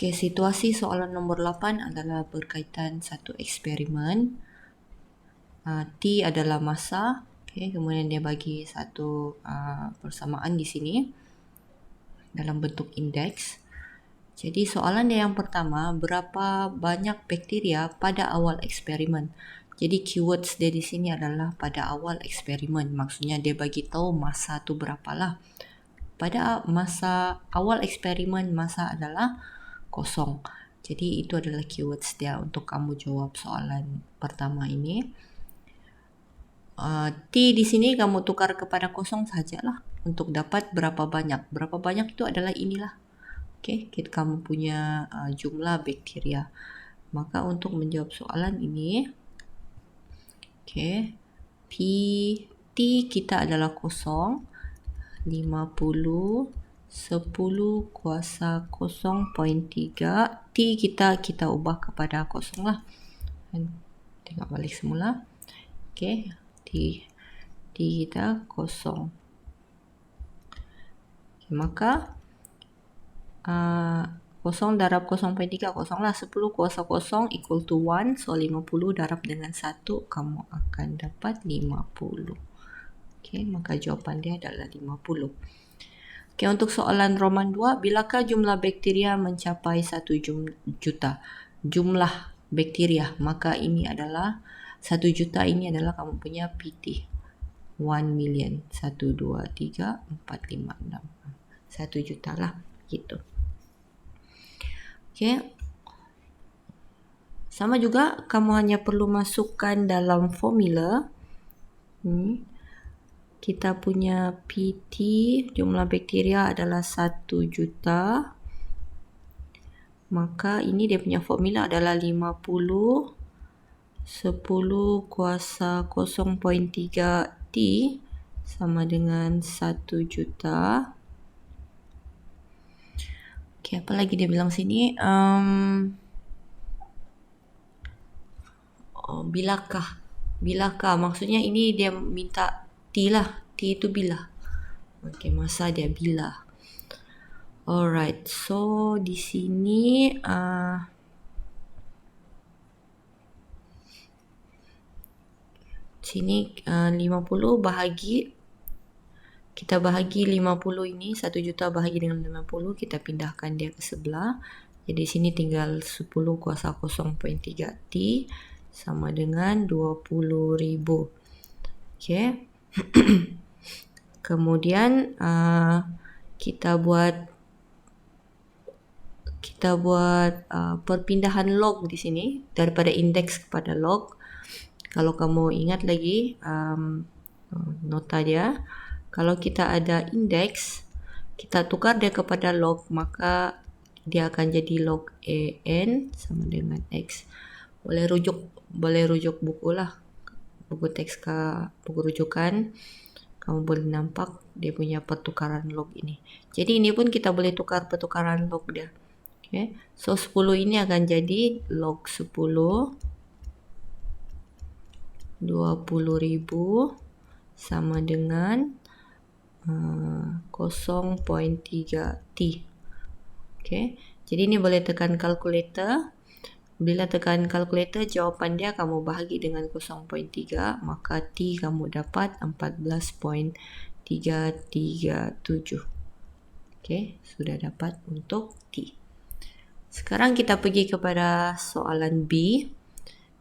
Okey, situasi soalan nombor 8 adalah berkaitan satu eksperimen. T adalah masa. Okey, kemudian dia bagi satu persamaan di sini dalam bentuk indeks. Jadi soalan dia yang pertama, berapa banyak bakteria pada awal eksperimen? Jadi keywords dia di sini adalah pada awal eksperimen. Maksudnya dia bagi tahu masa tu berapalah. Pada masa awal eksperimen, masa adalah kosong. Jadi itu adalah keywords dia untuk kamu jawab soalan pertama ini. T di sini kamu tukar kepada kosong sajalah untuk dapat berapa banyak. Berapa banyak itu adalah inilah. Okey, kamu punya jumlah bakteria. Maka untuk menjawab soalan ini, okey, T kita adalah kosong. 50 10 kuasa 0.3. T kita ubah kepada kosong lah. Tengok balik semula. Okey, T kita kosong. Okay, maka kosong darab 0.3 kosong lah. 10 kuasa kosong equal to 1. So 50 darab dengan 1 kamu akan dapat 50. Okey, maka jawapan dia adalah 50. Okey, untuk soalan Roman 2, bilakah jumlah bakteria mencapai 1 juta? Jumlah bakteria, maka ini adalah 1 juta, ini adalah kamu punya PT. 1 million. 1, 2, 3, 4, 5, 6. 1 juta lah, gitu. Okey. Sama juga, kamu hanya perlu masukkan dalam formula. Kita punya PT, jumlah bakteria adalah 1 juta. Maka ini dia punya formula adalah 50 10 kuasa 0.3 T sama dengan 1 juta. Okey, apa lagi dia bilang sini? Bilakah? Maksudnya ini dia minta T lah. T itu bila. Okey, masa dia bila. Alright, so di sini sini 50 bahagi, kita bahagi 50 ini, 1 juta bahagi dengan 50, kita pindahkan dia ke sebelah. Jadi sini tinggal 10 kuasa 0.3 T sama dengan 20,000. Okey. Kemudian kita buat perpindahan log di sini daripada indeks kepada log. Kalau kamu ingat lagi nota dia, kalau kita ada indeks, kita tukar dia kepada log, maka dia akan jadi log AN sama dengan X. Boleh rujuk buku lah, buku teks ke buku rujukan. Kamu boleh nampak dia punya pertukaran log ini. Jadi ini pun kita boleh tukar pertukaran log dia. Okay. So 10 ini akan jadi log 10 20,000 sama dengan 0.3 T. Okay. Jadi ini boleh tekan kalkulator. Bila tekan kalkulator, jawapan dia kamu bahagi dengan 0.3, maka T kamu dapat 14.337. Okay, sudah dapat untuk T. Sekarang kita pergi kepada soalan B.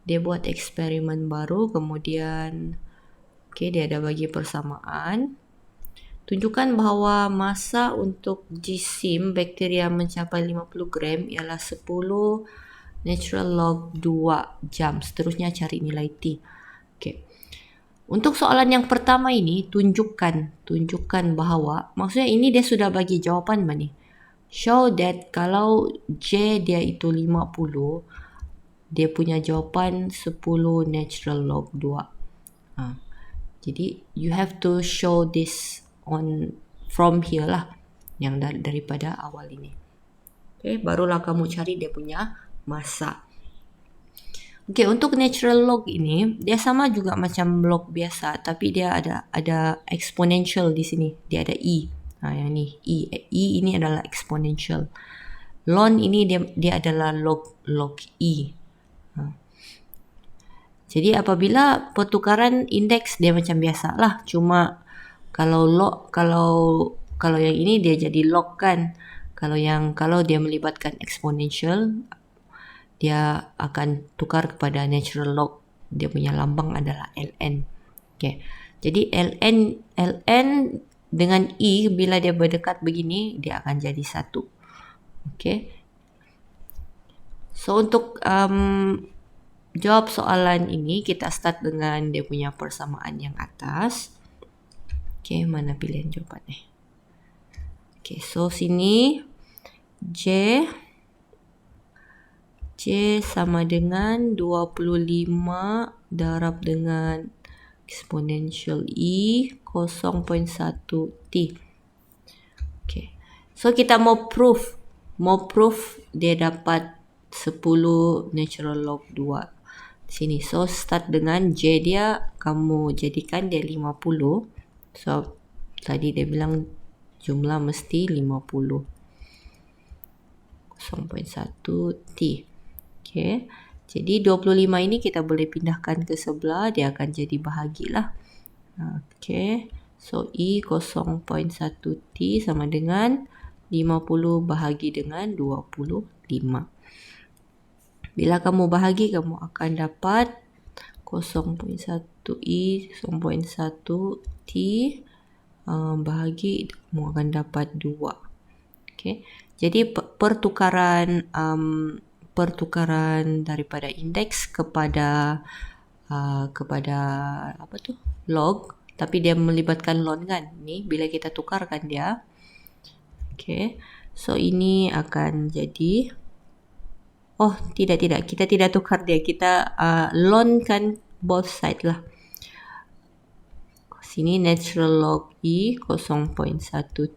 Dia buat eksperimen baru, kemudian dia ada bagi persamaan. Tunjukkan bahawa masa untuk jisim bakteria mencapai 50 gram ialah 10 natural log 2 jam. Seterusnya cari nilai T. Okay. Untuk soalan yang pertama ini, tunjukkan bahawa, maksudnya ini dia sudah bagi jawapan mana? Show that kalau J dia itu 50, dia punya jawapan 10 natural log 2. Jadi you have to show this from here lah, yang daripada awal ini. Okay, barulah kamu cari dia punya masa. Okay, untuk natural log ini dia sama juga macam log biasa, tapi dia ada exponential di sini. Dia ada E. Yang ni E ini adalah exponential. ln ini dia adalah log E. Jadi apabila pertukaran indeks dia macam biasa lah, cuma kalau yang ini dia jadi log kan. Kalau dia melibatkan exponential, dia akan tukar kepada natural log. Dia punya lambang adalah ln. Okay. Jadi ln dengan E bila dia berdekat begini, dia akan jadi 1. Okay. So untuk jawab soalan ini, kita start dengan dia punya persamaan yang atas. Okay, mana pilihan jawapan ni? Okay, so sini J sama dengan 25 darab dengan exponential E 0.1 T. Okay. So kita mau proof dia dapat 10 natural log 2 sini. So start dengan J dia, kamu jadikan dia 50. So tadi dia bilang jumlah mesti 50. 0.1 T. Okay. Jadi 25 ini kita boleh pindahkan ke sebelah, dia akan jadi bahagi lah. Okay. So E 0.1 T sama dengan 50 bahagi dengan 25. Bila kamu bahagi, kamu akan dapat 0.1 E 0.1 T bahagi, kamu akan dapat 2. Okay. Jadi pertukaran daripada indeks kepada apa tu, log, tapi dia melibatkan ln kan. Ni bila kita tukarkan dia. Okay. So ini akan jadi, oh tidak, kita tidak tukar dia, kita ln kan both side lah. Sini natural log E 0.1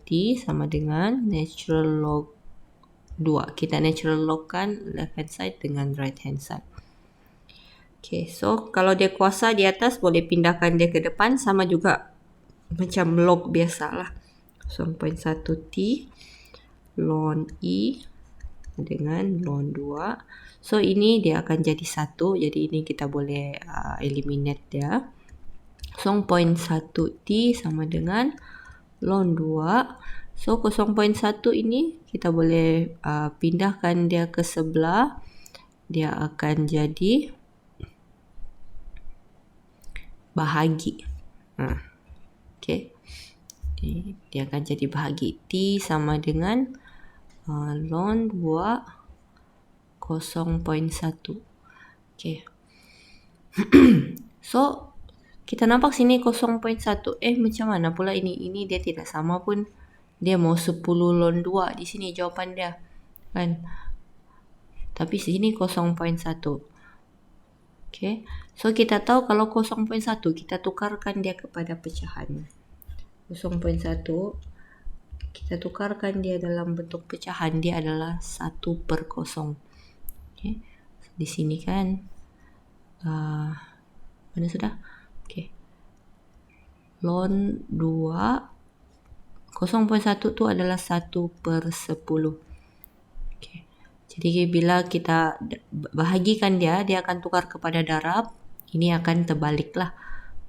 T sama dengan natural log 2. Kita natural log kan left hand side dengan right hand side. Okay, so kalau dia kuasa di atas, boleh pindahkan dia ke depan, sama juga macam log biasa lah. 0.1 T ln E dengan ln 2. So ini dia akan jadi 1. Jadi ini kita boleh eliminate dia. 0.1 T sama dengan ln 2. So 0.1 ini kita boleh pindahkan dia ke sebelah. Dia akan jadi bahagi. Okay. Dia akan jadi bahagi. T sama dengan ln 2 0.1. Okay. So kita nampak sini 0.1. Macam mana pula ini? Ini dia tidak sama pun. Dia mau 10 ln 2 di sini jawapan dia. Kan? Tapi sini 0.1. Okay. So kita tahu kalau 0.1 kita tukarkan dia kepada pecahan. 0.1 kita tukarkan dia dalam bentuk pecahan, dia adalah 1/0. Okay. Di sini kan mana sudah? Okay. Ln 2 0.1 tu adalah 1/10. Okay. Jadi bila kita bahagikan dia akan tukar kepada darab. Ini akan terbalik lah.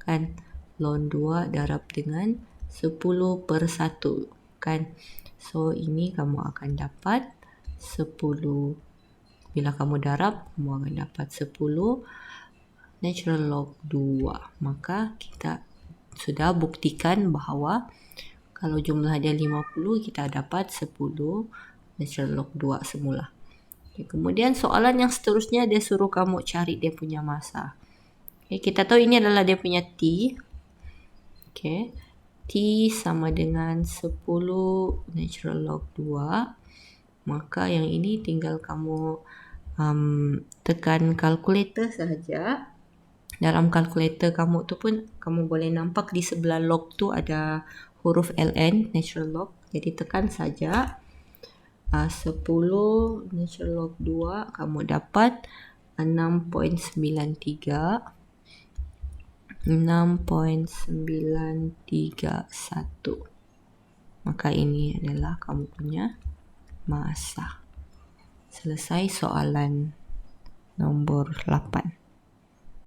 Kan? Ln 2 darab dengan 10/1. Kan? So ini kamu akan dapat 10. Bila kamu darab, kamu akan dapat 10 natural log 2. Maka kita sudah buktikan bahawa kalau jumlah dia 50, kita dapat 10 natural log 2 semula. Okay, kemudian soalan yang seterusnya, dia suruh kamu cari dia punya masa. Okay, kita tahu ini adalah dia punya T. Okay. T sama dengan 10 natural log 2. Maka yang ini tinggal kamu tekan kalkulator sahaja. Dalam kalkulator kamu tu pun kamu boleh nampak di sebelah log tu ada huruf ln, natural log. Jadi tekan saja 10 natural log 2, kamu dapat 6.93. 6.931. Maka ini adalah kamu punya masa. selesai soalan nombor 8.